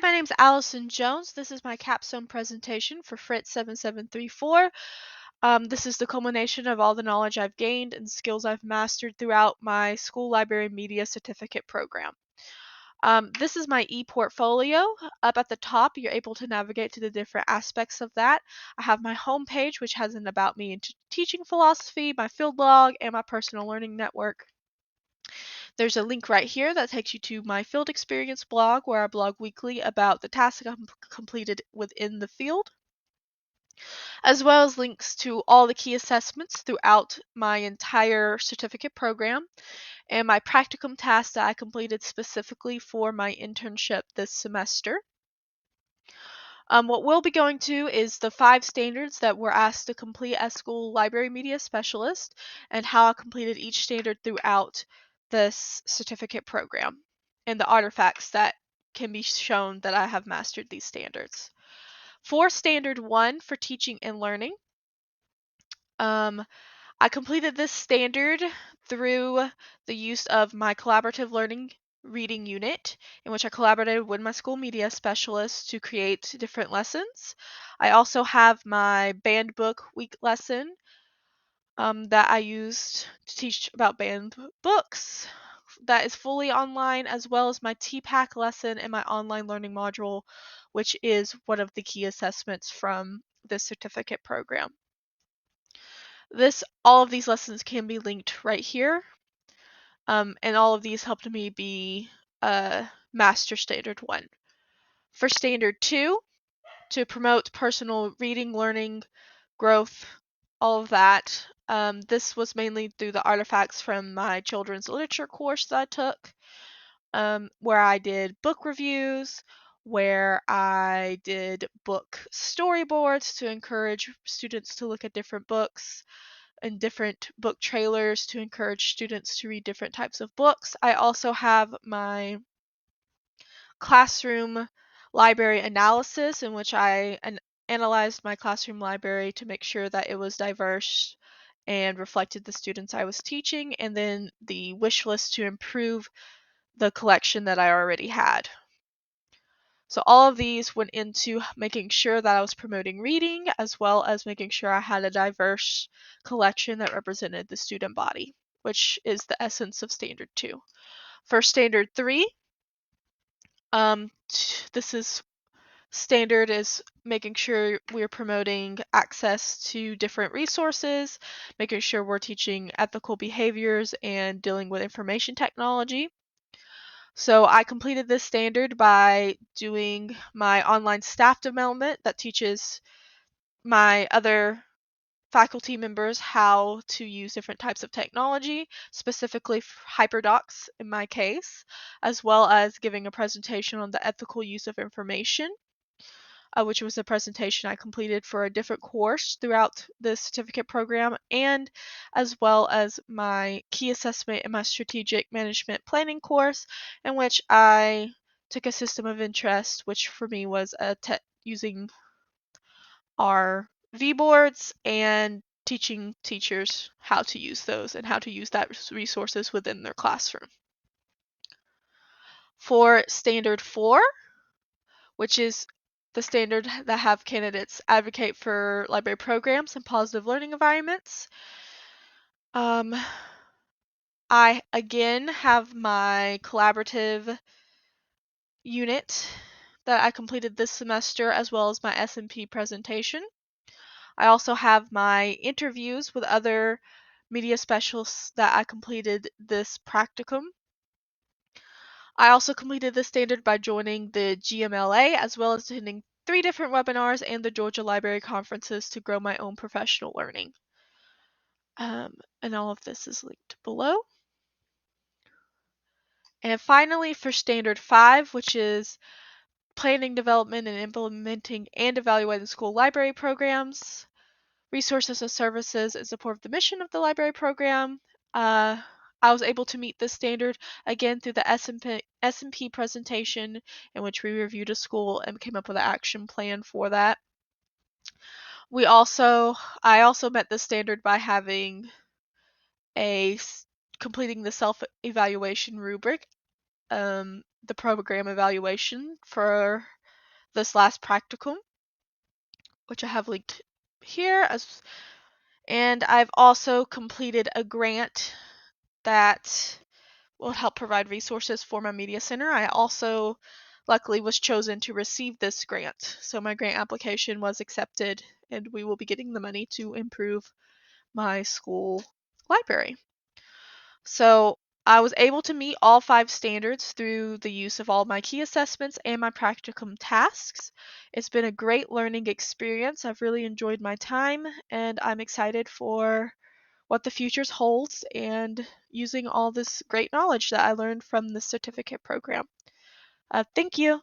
Hi, my name's Allison Jones. This is my capstone presentation for Fritz 7734. This is the culmination of all the knowledge I've gained and skills I've mastered throughout my school library media certificate program. This is my e-portfolio. Up at the top, you're able to navigate to the different aspects of that. I have my homepage, which has an about me and teaching philosophy, my field log, and my personal learning network. There's a link right here that takes you to my field experience blog where I blog weekly about the tasks I've completed within the field, as well as links to all the key assessments throughout my entire certificate program and my practicum tasks that I completed specifically for my internship this semester. What we'll be going to is the 5 standards that we're asked to complete as school library media specialist and how I completed each standard throughout this certificate program and the artifacts that can be shown that I have mastered these standards. For standard 1 for teaching and learning, I completed this standard through the use of my collaborative learning reading unit, in which I collaborated with my school media specialist to create different lessons. I also have my banned book week lesson that I used to teach about banned books. That is fully online, as well as my TPAC lesson and my online learning module, which is one of the key assessments from this certificate program. All of these lessons can be linked right here, and all of these helped me be master standard 1. For standard 2, to promote personal reading, learning, growth, all of that, this was mainly through the artifacts from my children's literature course that I took, where I did book reviews, where I did book storyboards to encourage students to look at different books, and different book trailers to encourage students to read different types of books. I also have my classroom library analysis, in which I analyzed my classroom library to make sure that it was diverse and reflected the students I was teaching, and then the wish list to improve the collection that I already had. So all of these went into making sure that I was promoting reading, as well as making sure I had a diverse collection that represented the student body, which is the essence of Standard 2. For Standard 3, this is standard is making sure we're promoting access to different resources, making sure we're teaching ethical behaviors and dealing with information technology. So I completed this standard by doing my online staff development that teaches my other faculty members how to use different types of technology, specifically HyperDocs in my case, as well as giving a presentation on the ethical use of information, which was a presentation I completed for a different course throughout the certificate program, and as well as my key assessment in my strategic management planning course, in which I took a system of interest, which for me was using our V-boards and teaching teachers how to use those and how to use that resources within their classroom. For Standard 4, which is the standard that have candidates advocate for library programs and positive learning environments, I again have my collaborative unit that I completed this semester, as well as my S&P presentation. I also have my interviews with other media specialists that I completed this practicum. I also completed this standard by joining the GMLA, as well as attending 3 different webinars and the Georgia Library Conferences to grow my own professional learning. And all of this is linked below. And finally, for Standard 5, which is planning, development, and implementing and evaluating school library programs, resources and services in support of the mission of the library program. I was able to meet this standard again through the S&P presentation, in which we reviewed a school and came up with an action plan for that. I also met this standard by having completing the self-evaluation rubric, the program evaluation for this last practicum, which I have linked here, and I've also completed a grant that will help provide resources for my media center. I also luckily was chosen to receive this grant, so my grant application was accepted, and we will be getting the money to improve my school library. So I was able to meet all 5 standards through the use of all my key assessments and my practicum tasks. It's been a great learning experience. I've really enjoyed my time, and I'm excited for what the future holds and using all this great knowledge that I learned from the certificate program. Thank you.